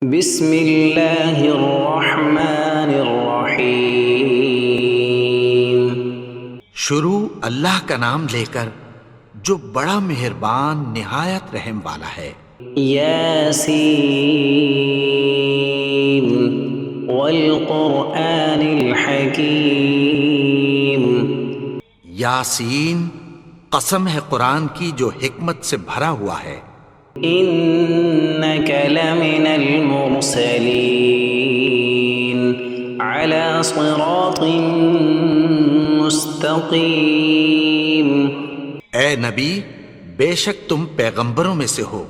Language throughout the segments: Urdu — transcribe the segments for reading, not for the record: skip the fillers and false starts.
بسم اللہ الرحمن الرحیم۔ شروع اللہ کا نام لے کر جو بڑا مہربان نہایت رحم والا ہے۔ یاسین والقرآن الحکیم۔ یاسین، قسم ہے قرآن کی جو حکمت سے بھرا ہوا ہے۔ انک لمن المرسلین علی صراط مستقیم۔ اے نبی، بے شک تم پیغمبروں میں سے ہو،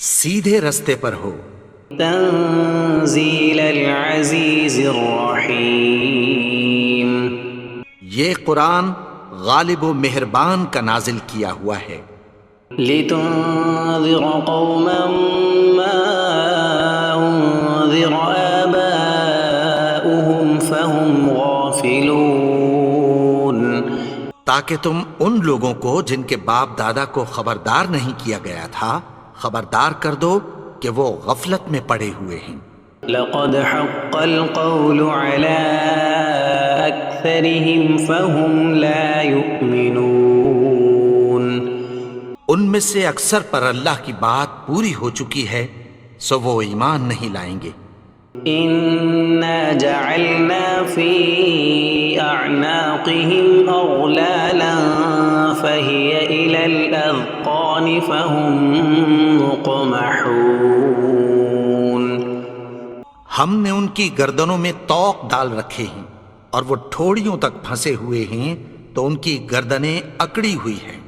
سیدھے رستے پر ہو۔ تنزیل العزیز الرحیم۔ یہ قرآن غالب و مہربان کا نازل کیا ہوا ہے۔ لتنذر قوما ما انذر آباؤهم فهم غافلون۔ تاکہ تم ان لوگوں کو جن کے باپ دادا کو خبردار نہیں کیا گیا تھا خبردار کر دو کہ وہ غفلت میں پڑے ہوئے ہیں۔ لقد حق القول على أكثرهم فهم لا يؤمنون۔ ان میں سے اکثر پر اللہ کی بات پوری ہو چکی ہے، سو وہ ایمان نہیں لائیں گے۔ إنا جعلنا في أعناقهم أغلالا فهي إلى الأذقان فهم مقمحون۔ ہم نے ان کی گردنوں میں طوق ڈال رکھے ہیں اور وہ ٹھوڑیوں تک پھنسے ہوئے ہیں، تو ان کی گردنیں اکڑی ہوئی ہیں۔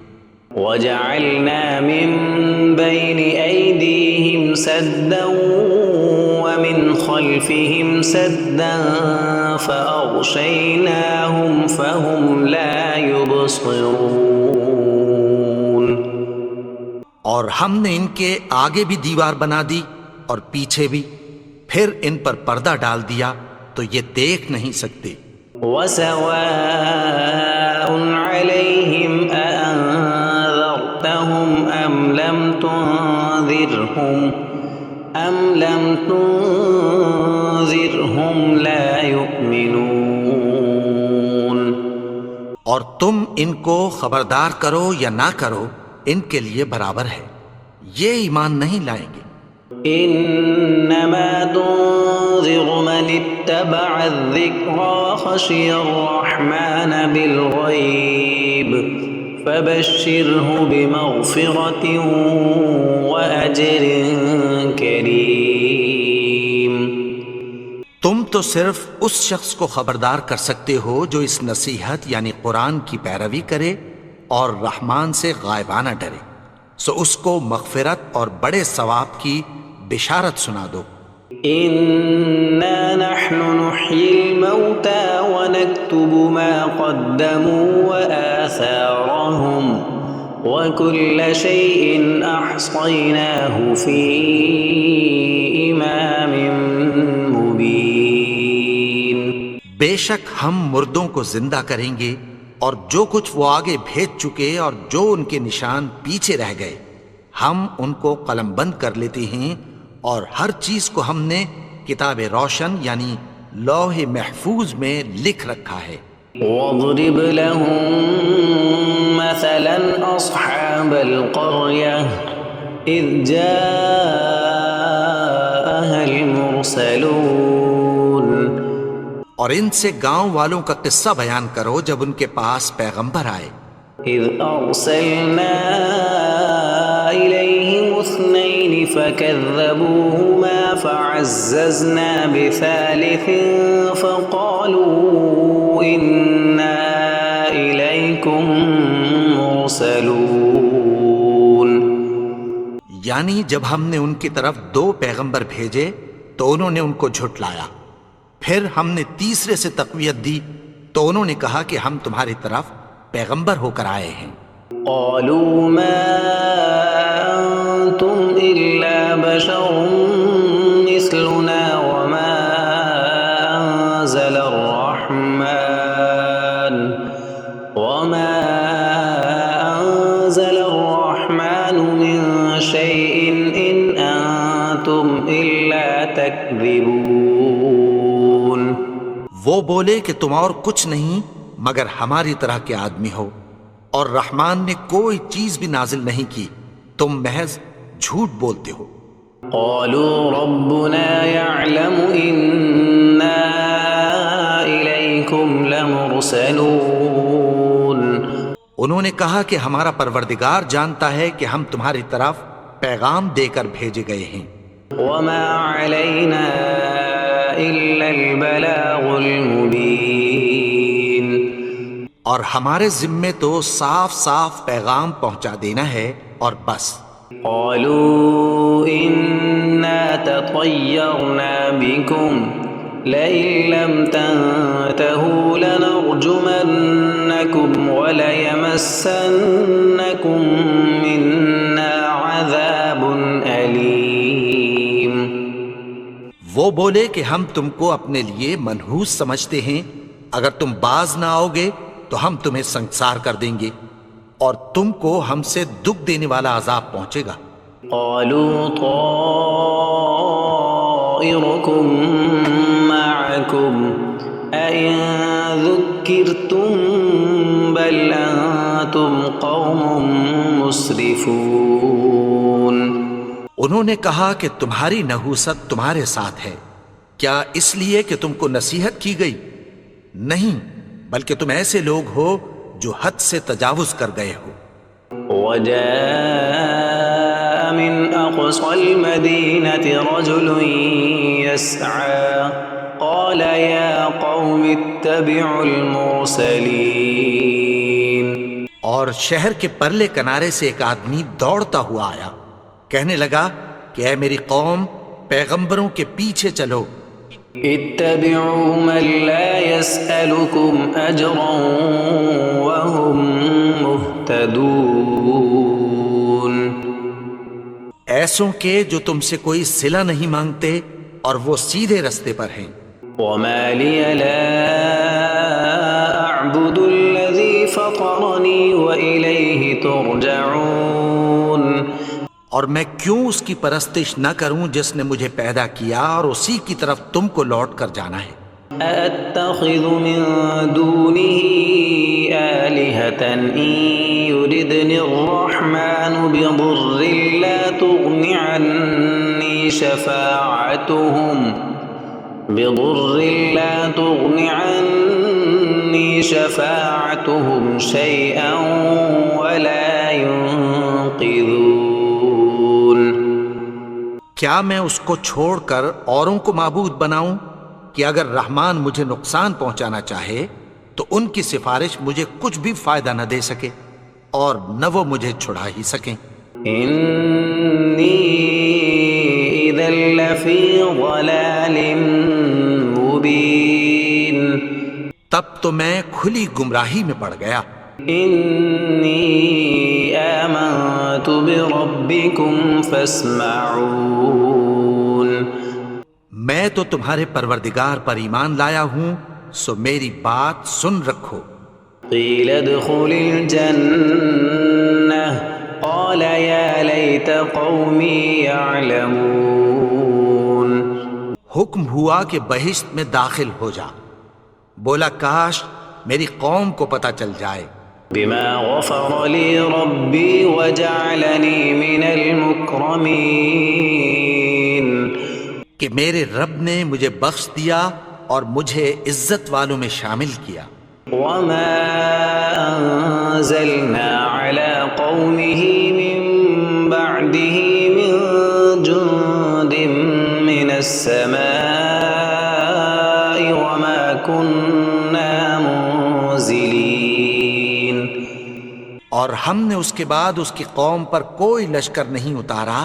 وجعلنا من بين أيديهم سدا ومن خلفهم سدا فأغشيناهم فهم لا يبصرون۔ اور ہم نے ان کے آگے بھی دیوار بنا دی اور پیچھے بھی، پھر ان پر پردہ ڈال دیا تو یہ دیکھ نہیں سکتے۔ وسواء عليهم أأنذرتهم أم لم تنذرهم لا يؤمنون۔ اور تم ان کو خبردار کرو یا نہ کرو، ان کے لیے برابر ہے، یہ ایمان نہیں لائیں گے۔ انما تنذر من اتبع الذکر وخشی الرحمن بالغیب فبشرہ بمغفرۃ واجر کریم۔ تم تو صرف اس شخص کو خبردار کر سکتے ہو جو اس نصیحت یعنی قرآن کی پیروی کرے اور رحمان سے غائبانہ ڈرے، سو اس کو مغفرت اور بڑے ثواب کی بشارت سنا دو۔ انا نحن نحيي الموتى ونكتب ما قدموا وآثارهم وكل شيء احصيناه في امام مبين۔ بے شک ہم مردوں کو زندہ کریں گے اور جو کچھ وہ آگے بھیج چکے اور جو ان کے نشان پیچھے رہ گئے ہم ان کو قلم بند کر لیتے ہیں، اور ہر چیز کو ہم نے کتاب روشن یعنی لوح محفوظ میں لکھ رکھا ہے۔ واضرب لهم مثلا اصحاب القرية اذ جاءها المرسلون۔ اور ان سے گاؤں والوں کا قصہ بیان کرو جب ان کے پاس پیغمبر آئے۔ اذ ارسلنا الیہم اثنین فکذبوہما فعززنا بثالث فقالوا انا الیکم مرسلون۔ یعنی جب ہم نے ان کی طرف 2 پیغمبر بھیجے تو انہوں نے ان کو جھٹلایا، پھر ہم نے تیسرے سے تقویت دی تو انہوں نے کہا کہ ہم تمہاری طرف پیغمبر ہو کر آئے ہیں۔ قالوا ما انتم الا بشر مثلنا وما انزل الرحمن من شيء ان انتم الا تكذبون وہ بولے کہ تم اور کچھ نہیں مگر ہماری طرح کے آدمی ہو، اور رحمان نے کوئی چیز بھی نازل نہیں کی، تم محض جھوٹ بولتے ہو۔ قالوا ربنا يعلم إنا إليكم لمرسلون انہوں نے کہا کہ ہمارا پروردگار جانتا ہے کہ ہم تمہاری طرف پیغام دے کر بھیجے گئے ہیں، وما علينا إلا البلاغ المبين اور ہمارے ذمے تو صاف صاف پیغام پہنچا دینا ہے اور بس۔ قالوا إنا تطيرنا بكم لئن لم تنتهوا لنرجمنكم وليمسنكم منا عذاب أليم وہ بولے کہ ہم تم کو اپنے لیے منحوس سمجھتے ہیں، اگر تم باز نہ آؤ گے تو ہم تمہیں سنگسار کر دیں گے اور تم کو ہم سے دکھ دینے والا عذاب پہنچے گا۔ قالوا طائركم معكم أئن ذكرتم بل أنتم قوم مسرفون انہوں نے کہا کہ تمہاری نحوست تمہارے ساتھ ہے، کیا اس لیے کہ تم کو نصیحت کی گئی؟ نہیں، بلکہ تم ایسے لوگ ہو جو حد سے تجاوز کر گئے ہو۔ وجاء من أقصى المدينة رجل يسعى قال يا قوم اتبعوا المرسلين اور شہر کے پرلے کنارے سے ایک آدمی دوڑتا ہوا آیا، کہنے لگا کہ اے میری قوم، پیغمبروں کے پیچھے چلو۔ اتبعوا من لا يسألكم أجرا وهم مهتدون ایسوں کے جو تم سے کوئی صلہ نہیں مانگتے اور وہ سیدھے رستے پر ہیں۔ وما لي لا أعبد الذي فطرني وإليه ترجعون اور میں کیوں اس کی پرستش نہ کروں جس نے مجھے پیدا کیا اور اسی کی طرف تم کو لوٹ کر جانا ہے۔ أأتخذ من دونه آلهة إن يردني الرحمن بضر لا تغن عني شفاعتهم شيئا ولا ينقذون کیا میں اس کو چھوڑ کر اوروں کو معبود بناؤں کہ اگر رحمان مجھے نقصان پہنچانا چاہے تو ان کی سفارش مجھے کچھ بھی فائدہ نہ دے سکے اور نہ وہ مجھے چھڑا ہی سکیں۔ إني إذا لفي ضلال مبين تب تو میں کھلی گمراہی میں پڑ گیا۔ إني آمنت بربكم فاسمعون میں تو تمہارے پروردگار پر ایمان لایا ہوں، سو میری بات سن رکھو۔ قيل ادخل الجنة قال يا ليت قومي يعلمون حکم ہوا کہ بہشت میں داخل ہو جا، بولا کاش میری قوم کو پتہ چل جائے۔ بما غفر لي ربي وجعلني من المكرمين کہ میرے رب نے مجھے بخش دیا اور مجھے عزت والوں میں شامل کیا۔ وما أنزلنا على قومه من بعده من جند من السماء وما كنا منزلين اور ہم نے اس کے بعد اس کی قوم پر کوئی لشکر نہیں اتارا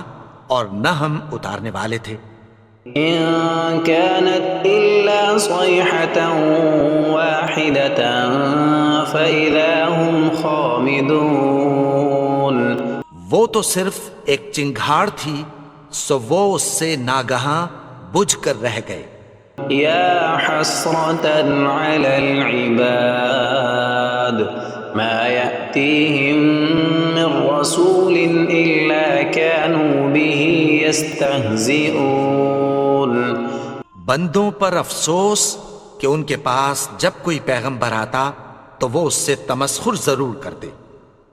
اور نہ ہم اتارنے والے تھے۔ إن كانت إلا صيحة واحدة فإذا هم خامدون وہ تو صرف ایک چنگھاڑ تھی، سو وہ اس سے ناگہاں بجھ کر رہ گئے۔ يا حسرة على العباد ما يأتيهم من رسول إلا كانوا به يستهزئون بندوں پر افسوس کہ ان کے پاس جب کوئی پیغمبر آتا تو وہ اس سے تمسخر ضرور کرتے۔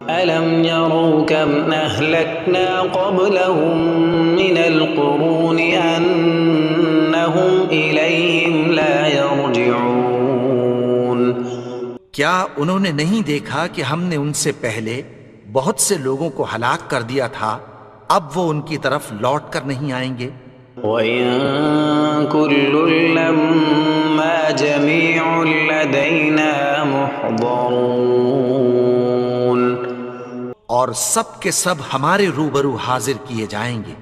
ألم يروا كم أهلكنا قبلهم من القرون أنهم إليهم لا يرجعون کیا انہوں نے نہیں دیکھا کہ ہم نے ان سے پہلے بہت سے لوگوں کو ہلاک کر دیا تھا، اب وہ ان کی طرف لوٹ کر نہیں آئیں گے؟ وَإِن كُلٌّ لَّمَّا جَمِيعٌ لَّدَيْنَا مُحْضَرُونَ اور سب کے سب ہمارے روبرو حاضر کیے جائیں گے۔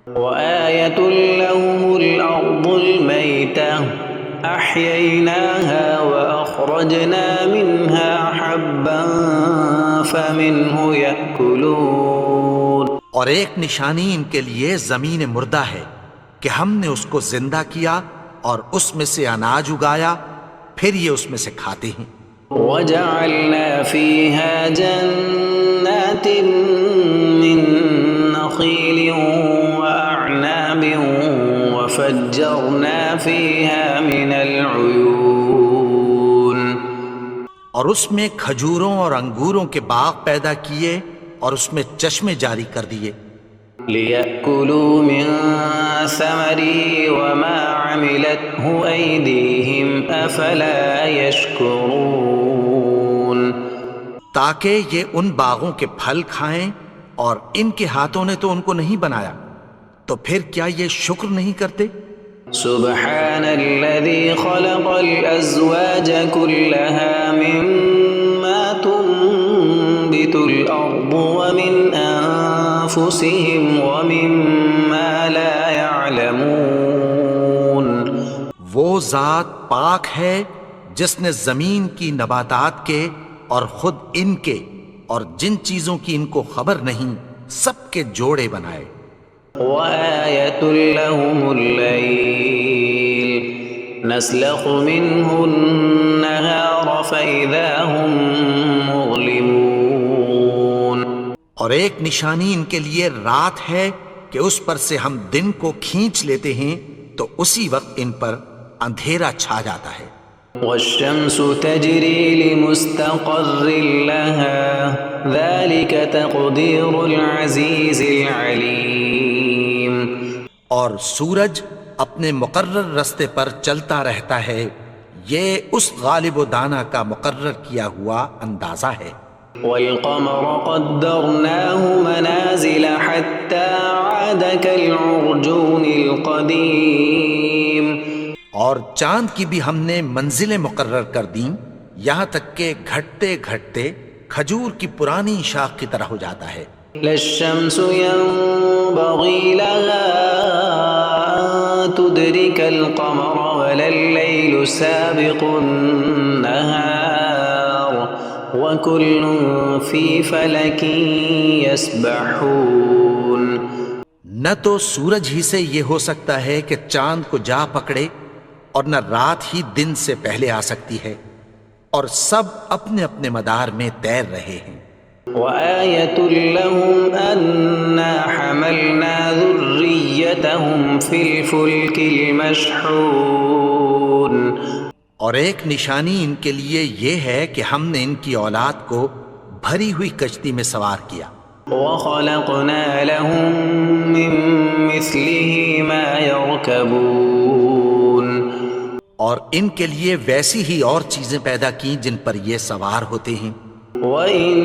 وَآيَةٌ لَّهُمُ الْأَرْضُ الْمَيْتَةُ أَحْيَيْنَاهَا وَأَخْرَجْنَا مِنْهَا حَبًّا فَمِنْهُ يَأْكُلُونَ اور ایک نشانی ان کے لیے زمین مردہ ہے کہ ہم نے اس کو زندہ کیا اور اس میں سے اناج اگایا، پھر یہ اس میں سے کھاتے ہیں۔ وَجَعَلْنَا فِيهَا جَنَّاتٍ مِّن نَّخِيلٍ وَأَعْنَابٍ وَفَجَّرْنَا فِيهَا مِنَ الْعُيُونِ اور اس میں کھجوروں اور انگوروں کے باغ پیدا کیے اور اس میں چشمے جاری کر دیے، لِيَأْكُلُوا مِن ثَمَرِهِ وَمَا عَمِلَتْهُ أَيْدِيهِمْ أَفَلَا يَشْكُرُونَ تاکہ یہ ان باغوں کے پھل کھائیں، اور ان کے ہاتھوں نے تو ان کو نہیں بنایا، تو پھر کیا یہ شکر نہیں کرتے؟ سبحان الذي خلق الأزواج كلها مما تنبت الأرض ومن أنفسهم ومما لا يعلمون وہ ذات پاک ہے جس نے زمین کی نباتات کے اور خود ان کے اور جن چیزوں کی ان کو خبر نہیں سب کے جوڑے بنائے۔ وآية لهم الليل نسلخ منه النهار فإذا هم مظلمون اور ایک نشانی ان کے لیے رات ہے کہ اس پر سے ہم دن کو کھینچ لیتے ہیں تو اسی وقت ان پر اندھیرا چھا جاتا ہے۔ والشمس تجري لمستقر لها ذلك تقدير العزيز العليم اور سورج اپنے مقرر رستے پر چلتا رہتا ہے، یہ اس غالب و دانا کا مقرر کیا ہوا اندازہ ہے۔ والقمر قدرناه منازل حتى عاد كالعرجون القديم اور چاند کی بھی ہم نے منزلیں مقرر کر دیں، یہاں تک کہ گھٹتے گھٹتے کھجور کی پرانی شاخ کی طرح ہو جاتا ہے۔ لا الشمس ينبغي لها أن تدرك القمر ولا الليل سابق النهار وكل في فلك يسبحون نہ تو سورج ہی سے یہ ہو سکتا ہے کہ چاند کو جا پکڑے، اور نہ رات ہی دن سے پہلے آ سکتی ہے، اور سب اپنے اپنے مدار میں تیر رہے ہیں۔ وآية لهم أنا حملنا ذريتهم في الفلك المشحون اور ایک نشانی ان کے لیے یہ ہے کہ ہم نے ان کی اولاد کو بھری ہوئی کشتی میں سوار کیا، وخلقنا لهم من مثله ما يركبون اور ان کے لیے ویسی ہی اور چیزیں پیدا کی جن پر یہ سوار ہوتے ہیں۔ وَإِن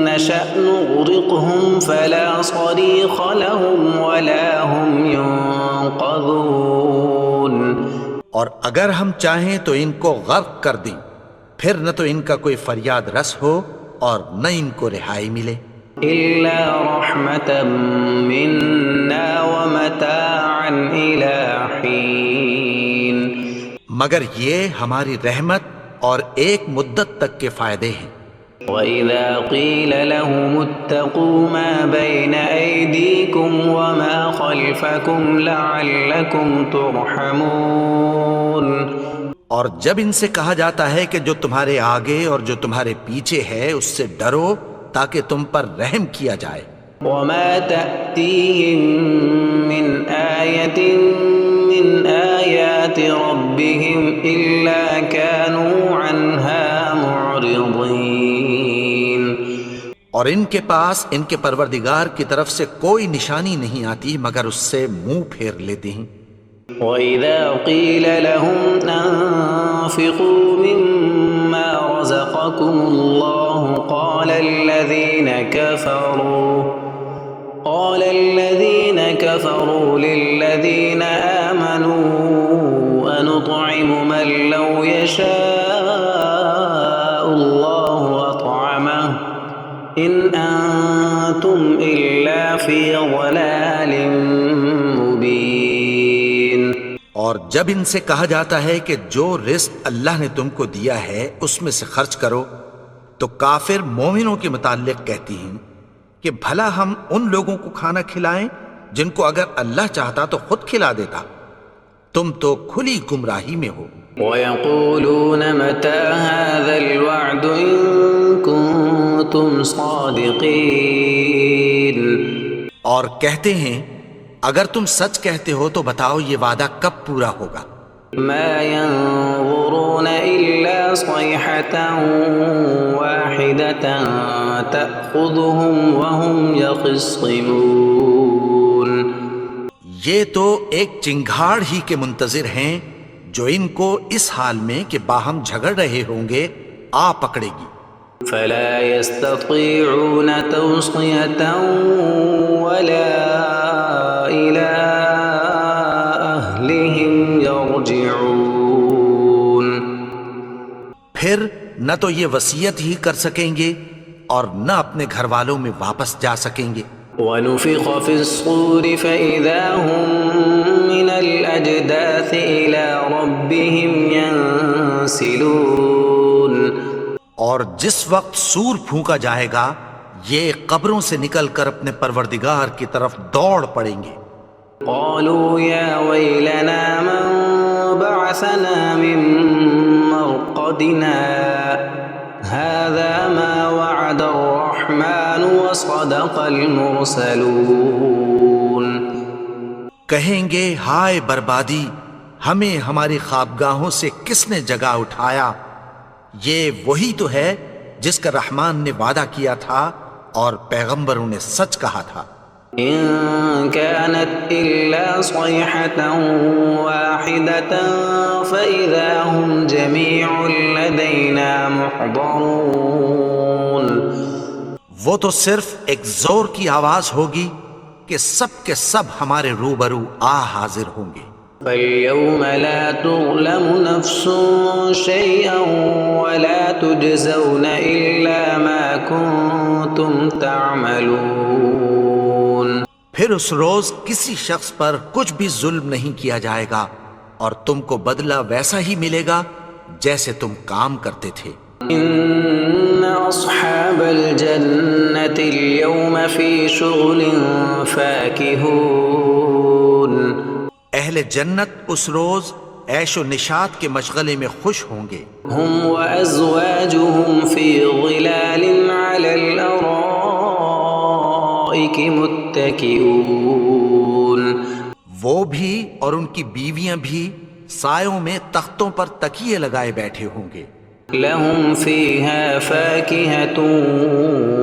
نَّشَأْ نُغْرِقْهُمْ فَلَا صَرِيخَ لَهُمْ وَلَا هُمْ يُنقَذُونَ اور اگر ہم چاہیں تو ان کو غرق کر دیں، پھر نہ تو ان کا کوئی فریاد رس ہو اور نہ ان کو رہائی ملے۔ إِلَّا رَحْمَةً مِّنَّا وَمَتَاعًا إِلَىٰ حِينٍ مگر یہ ہماری رحمت اور ایک مدت تک کے فائدے ہیں۔ وَإِذَا قِيلَ لَهُمُ اتَّقُوا مَا بَيْنَ أَيْدِيكُمْ وَمَا خَلْفَكُمْ لَعَلَّكُمْ تُرْحَمُونَ اور جب ان سے کہا جاتا ہے کہ جو تمہارے آگے اور جو تمہارے پیچھے ہے اس سے ڈرو تاکہ تم پر رحم کیا جائے۔ وما تأتيهم من آية من آيات ربهم إلا كانوا عنها معرضين۔ اور ان کے پاس ان کے پروردگار کی طرف سے کوئی نشانی نہیں آتی مگر اس سے منہ پھیر لیتے ہیں۔ وَإِذَا قِيلَ لَهُمْ أَنفِقُوا مِمَّا رَزَقَكُمُ اللَّهُ قَالَ الَّذِينَ كَفَرُوا لِلَّذِينَ آمَنُوا أَنُطْعِمُ مَن لَّوْ يَشَاءُ اللَّهُ أَطْعَمَهُ إِنْ أَنتُمْ إِلَّا فِي ضَلَالٍ مُّبِينٍ۔ اور جب ان سے کہا جاتا ہے کہ جو رزق اللہ نے تم کو دیا ہے اس میں سے خرچ کرو، تو کافر مومنوں کے متعلق کہتی ہیں کہ بھلا ہم ان لوگوں کو کھانا کھلائیں جن کو اگر اللہ چاہتا تو خود کھلا دیتا، تم تو کھلی گمراہی میں ہو۔ وَيَقُولُونَ مَتَى هَذَا الْوَعْدُ إِن كُنتُمْ صَادِقِينَ۔ اور کہتے ہیں اگر تم سچ کہتے ہو تو بتاؤ یہ وعدہ کب پورا ہوگا؟ مَا يَنظُرُونَ إِلَّا صَيْحَةً وَاحِدَةً تَأْخُذُهُمْ وَهُمْ يَخِصِّمُونَ۔ یہ تو ایک چنگھاڑ ہی کے منتظر ہیں جو ان کو اس حال میں کہ باہم جھگڑ رہے ہوں گے آ پکڑے گی۔ فَلَا يَسْتَطِيعُونَ تَوْصِيَةً وَلَا إِلَىٰ أَهْلِهِمْ يَرْجِعُونَ۔ پھر نہ تو یہ وصیت ہی کر سکیں گے اور نہ اپنے گھر والوں میں واپس جا سکیں گے۔ وَنُفِخَ فِي الصُّورِ فَإِذَا هُم مِّنَ الْأَجْدَاثِ إِلَىٰ رَبِّهِمْ يَنسِلُونَ۔ اور جس وقت سور پھونکا جائے گا یہ قبروں سے نکل کر اپنے پروردگار کی طرف دوڑ پڑیں گے۔ قالوا يا ويلنا من بعثنا من مرقدنا هذا ما وعد الرحمن وصدق المرسلون۔ کہیں گے ہائے بربادی، ہمیں ہماری خوابگاہوں سے کس نے جگا اٹھایا؟ یہ وہی تو ہے جس کا رحمان نے وعدہ کیا تھا اور پیغمبروں نے سچ کہا تھا۔ إن كانت إلا صيحة واحدة فإذا هم جميع لدينا محضرون۔ وہ تو صرف ایک زور کی آواز ہوگی کہ سب کے سب ہمارے روبرو حاضر ہوں گے۔ فَالْيَوْمَ لَا تُظْلَمُ نَفْسٌ شَيْئًا وَلَا تُجْزَوْنَ إِلَّا مَا كُنتُمْ تَعْمَلُونَ۔ پھر اس روز کسی شخص پر کچھ بھی ظلم نہیں کیا جائے گا اور تم کو بدلہ ویسا ہی ملے گا جیسے تم کام کرتے تھے۔ إِنَّ أَصْحَابَ الْجَنَّةِ الْيَوْمَ فِي شُغُلٍ فَاكِهُونَ۔ اہل جنت اس روز عیش و نشاط کے مشغلے میں خوش ہوں گے۔ هُمْ وَأَزْوَاجُهُمْ فِي ظِلَالٍ عَلَى الْأَرَائِكِ مُتَّكِئُونَ۔ وہ بھی اور ان کی بیویاں بھی سایوں میں تختوں پر تکیے لگائے بیٹھے ہوں گے۔ لَهُمْ فِيهَا فَاكِهَةٌ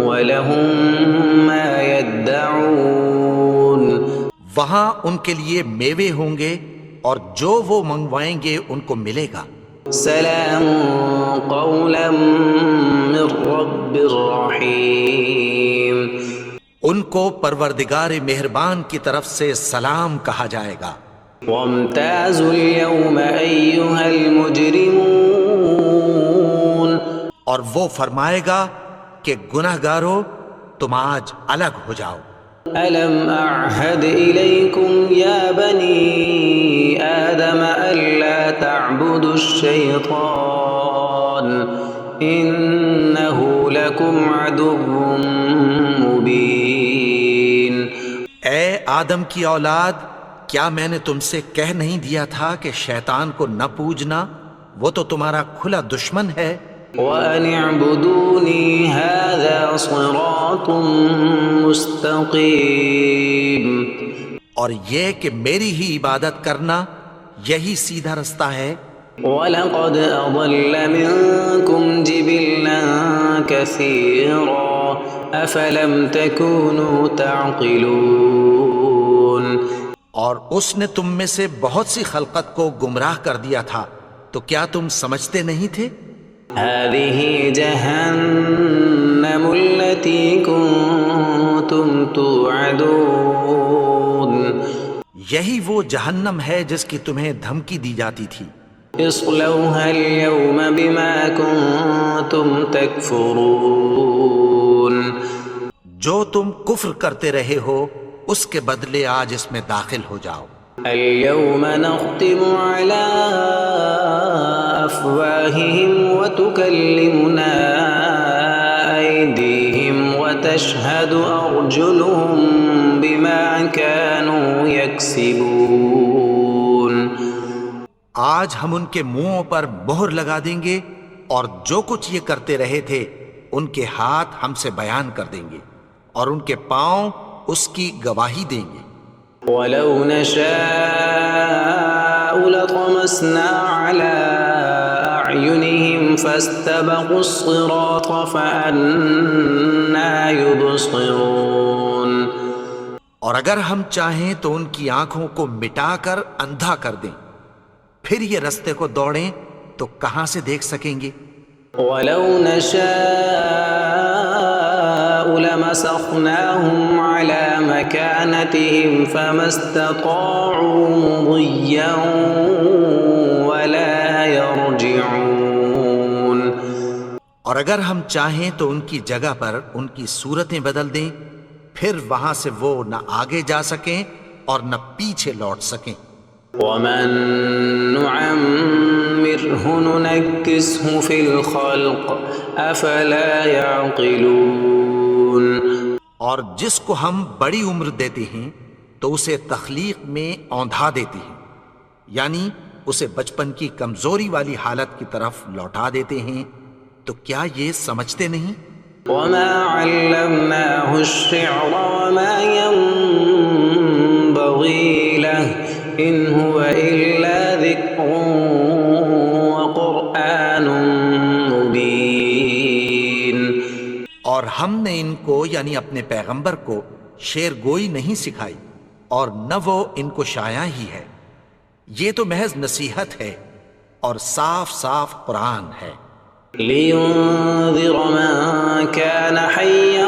وَلَهُمْ مَا يَدَّعُونَ۔ وہاں ان کے لیے میوے ہوں گے اور جو وہ منگوائیں گے ان کو ملے گا۔ سلام قولا من رب رحیم۔ ان کو پروردگار مہربان کی طرف سے سلام کہا جائے گا۔ وامتازوا اليوم ایھا المجرمون۔ اور وہ فرمائے گا کہ گنہگارو تم آج الگ ہو جاؤ۔ ألم أعهد إليكم يا بني آدم ألا تعبدوا الشيطان إنه لكم عدو مبين۔ اے آدم کی اولاد، کیا میں نے تم سے کہہ نہیں دیا تھا کہ شیطان کو نہ پوجنا؟ وہ تو تمہارا کھلا دشمن ہے. وَأَنِ اعْبُدُونِي هَذَا صِرَاطٌ مُسْتَقِيمٌ. اور یہ کہ میری ہی عبادت کرنا یہی سیدھا رستہ ہے. وَلَقَدْ أَضَلَّ مِنكُمْ جِبِلًّا كَثِيرًا أَفَلَمْ تَكُونُوا تَعْقِلُونَ. اور اس نے تم میں سے بہت سی خلقت کو گمراہ کر دیا تھا، تو کیا تم سمجھتے نہیں تھے؟ هَذِهِ جَهَنَّمُ الَّتِي كُنتُمْ تُوعَدُونَ. یہی وہ جہنم ہے جس کی تمہیں دھمکی دی جاتی تھی. اصلوها اليوم بما كنتم تكفرون. جو تم کفر کرتے رہے ہو اس کے بدلے آج اس میں داخل ہو جاؤ. اليوم نختم على أفواههم وتكلمنا أيديهم وتشهد أرجلهم بما كانوا يكسبون. آج ہم ان کے منہوں پر مہر لگا دیں گے اور جو کچھ یہ کرتے رہے تھے ان کے ہاتھ ہم سے بیان کر دیں گے اور ان کے پاؤں اس کی گواہی دیں گے. وَلَوْ نَشَاءُ لَطَمَسْنَا عَلَىٰ أَعْيُنِهِمْ فَاسْتَبَقُوا الصِّرَاطَ فَأَنَّىٰ يُبْصِرُونَ. اور اگر ہم چاہیں تو ان کی آنکھوں کو مٹا کر اندھا کر دیں، پھر یہ رستے کو دوڑیں تو کہاں سے دیکھ سکیں گے؟ وَلَوْ نَشَاءُ لَمَسَخْنَاهُمْ عَلَىٰ مَكَانَتِهِمْ فَمَا اسْتَطَاعُوا مُضِيًّا وَلَا يَرْجِعُونَ. اور اگر ہم چاہیں تو ان کی جگہ پر ان کی صورتیں بدل دیں، پھر وہاں سے وہ نہ آگے جا سکیں اور نہ پیچھے لوٹ سکیں. وَمَن نُعَمِّرْهُ نُنَكِّسْهُ فِي الْخَلْقِ أَفَلَا يَعْقِلُونَ. اور جس کو ہم بڑی عمر دیتے ہیں تو اسے تخلیق میں اوندھا دیتے ہیں، یعنی اسے بچپن کی کمزوری والی حالت کی طرف لوٹا دیتے ہیں. تو کیا یہ سمجھتے نہیں؟ وَمَا عَلَّمْنَاهُ الشِّعْرَ وَمَا يَنبَغِي لَهُ إِنْ هُوَ إِلَّا ذِكْرٌ وَقُرْآنٌ مُبِينٌ. اور ہم نے ان کو یعنی اپنے پیغمبر کو شعر گوئی نہیں سکھائی اور نہ وہ ان کو شایع ہی ہے. یہ تو محض نصیحت ہے اور صاف صاف قرآن ہے. لِيُنذِرَ مَن كَانَ حَيًّا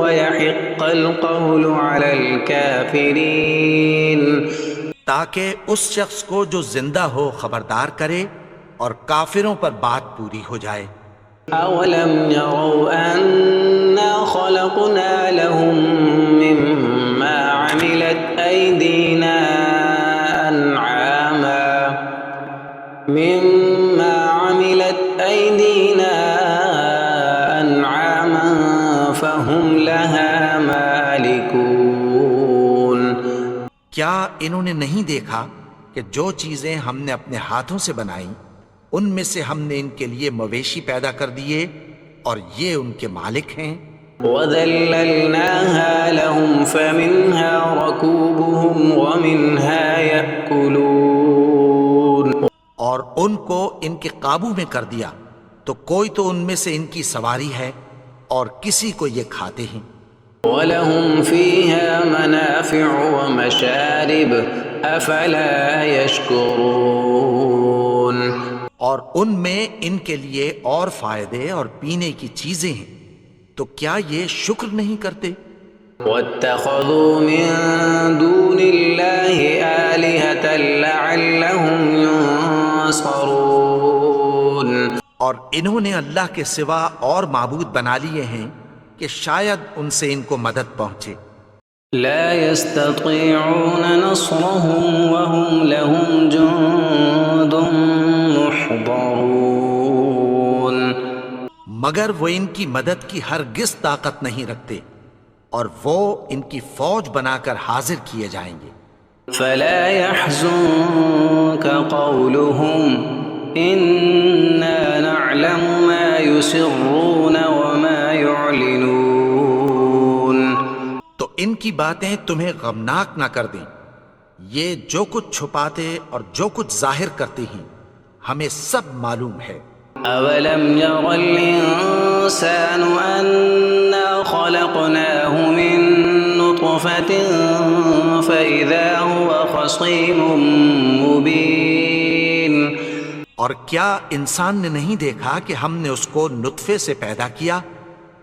وَيَحِقَّ الْقَوْلُ عَلَى الْكَافِرِينَ. تاکہ اس شخص کو جو زندہ ہو خبردار کرے اور کافروں پر بات پوری ہو جائے. أَوَلَمْ يَرَوْا أَنَّا خَلَقْنَا لَهُم مِّمَّا عَمِلَتْ أَيْدِينَا أَنْعَامًا فَهُمْ لَهَا مَالِكُونَ. کیا انہوں نے نہیں دیکھا کہ جو چیزیں ہم نے اپنے ہاتھوں سے بنائیں ان میں سے ہم نے ان کے لیے مویشی پیدا کر دیے اور یہ ان کے مالک ہیں. وَذَلَّلْنَاهَا لَهُمْ فَمِنْهَا رَكُوبُهُمْ وَمِنْهَا يَأْكُلُونَ. اور ان کو ان کے قابو میں کر دیا تو کوئی تو ان میں سے ان کی سواری ہے اور کسی کو یہ کھاتے ہیں. وَلَهُمْ فِيهَا مَنَافِعُ وَمَشَارِبُ أَفَلَا يَشْكُرُونَ. اور ان میں ان کے لیے اور فائدے اور پینے کی چیزیں ہیں، تو کیا یہ شکر نہیں کرتے؟ وَاتَّخَذُوا مِن دُونِ اللَّهِ آلِهَةً لَعَلَّهُمْ يُنصَرُونَ. اور انہوں نے اللہ کے سوا اور معبود بنا لیے ہیں کہ شاید ان سے ان کو مدد پہنچے. لا يستطيعون نصرهم وهم لهم جند محضرون. مگر وہ ان کی مدد کی ہرگز طاقت نہیں رکھتے اور وہ ان کی فوج بنا کر حاضر کیے جائیں گے. فلا يحزنك قولهم إنا نعلم ما يسرون وما يعلنون. تو ان کی باتیں تمہیں غمناک نہ کر دیں، یہ جو کچھ چھپاتے اور جو کچھ ظاہر کرتے ہیں ہمیں سب معلوم ہے۔ أولم ير الإنسان أنا خلقناه من نطفة فإذا هو خصيم مبين. اور کیا انسان نے نہیں دیکھا کہ ہم نے اس کو نطفے سے پیدا کیا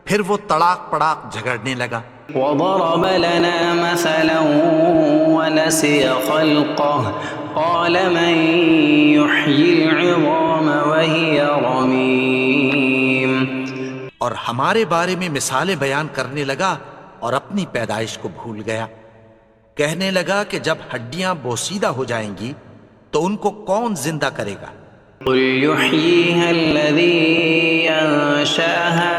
پھر وہ تڑاک پڑاک جھگڑنے لگا۔ وضرب لنا مثلا ونسي خلقه قال من يحيي العظام وهي رميم. اور ہمارے بارے میں مثالیں بیان کرنے لگا اور اپنی پیدائش کو بھول گیا، کہنے لگا کہ جب ہڈیاں بوسیدہ ہو جائیں گی تو ان کو کون زندہ کرے گا؟ قل يحييها الذي أنشأها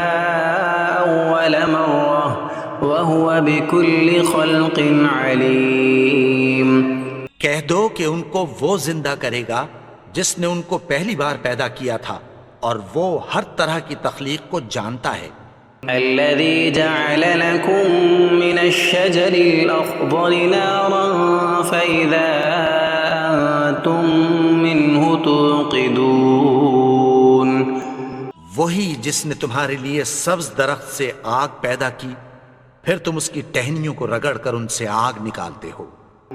أول مرة وهو بكل خلق عليم. کہہ دو کہ ان کو وہ زندہ کرے گا جس نے ان کو پہلی بار پیدا کیا تھا اور وہ ہر طرح کی تخلیق کو جانتا ہے۔ الذي جعل لكم من الشجر الأخضر نارا فإذا أنتم منه توقدون. وہی جس نے تمہارے لیے سبز درخت سے آگ پیدا کی پھر تم اس کی ٹہنیوں کو رگڑ کر ان سے آگ نکالتے ہو۔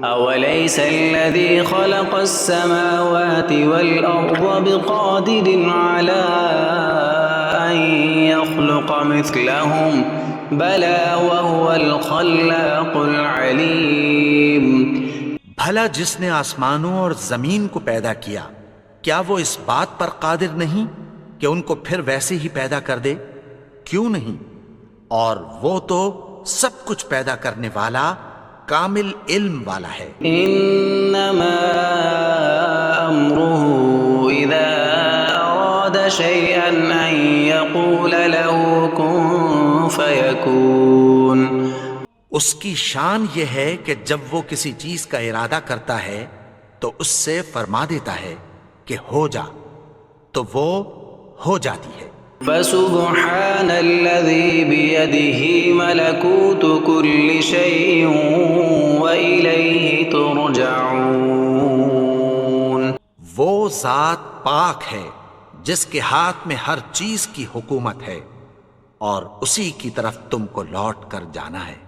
أوليس الذي خلق السماوات والأرض بقادر على أن يخلق مثلهم بلى وهو الخلاق العليم. بھلا جس نے آسمانوں اور زمین کو پیدا کیا کیا وہ اس بات پر قادر نہیں کہ ان کو پھر ویسے ہی پیدا کر دے؟ کیوں نہیں؟ اور وہ تو سب کچھ پیدا کرنے والا کامل علم والا ہے۔ إنما أمره إذا أراد شيئا أن يقول له كن فيكون. اس کی شان یہ ہے کہ جب وہ کسی چیز کا ارادہ کرتا ہے تو اس سے فرما دیتا ہے کہ ہو جا، تو وہ ہو جاتی ہے۔ فسبحان الذي بيده ملكوت كل شيء وإليه ترجعون. وہ ذات پاک ہے جس کے ہاتھ میں ہر چیز کی حکومت ہے اور اسی کی طرف تم کو لوٹ کر جانا ہے۔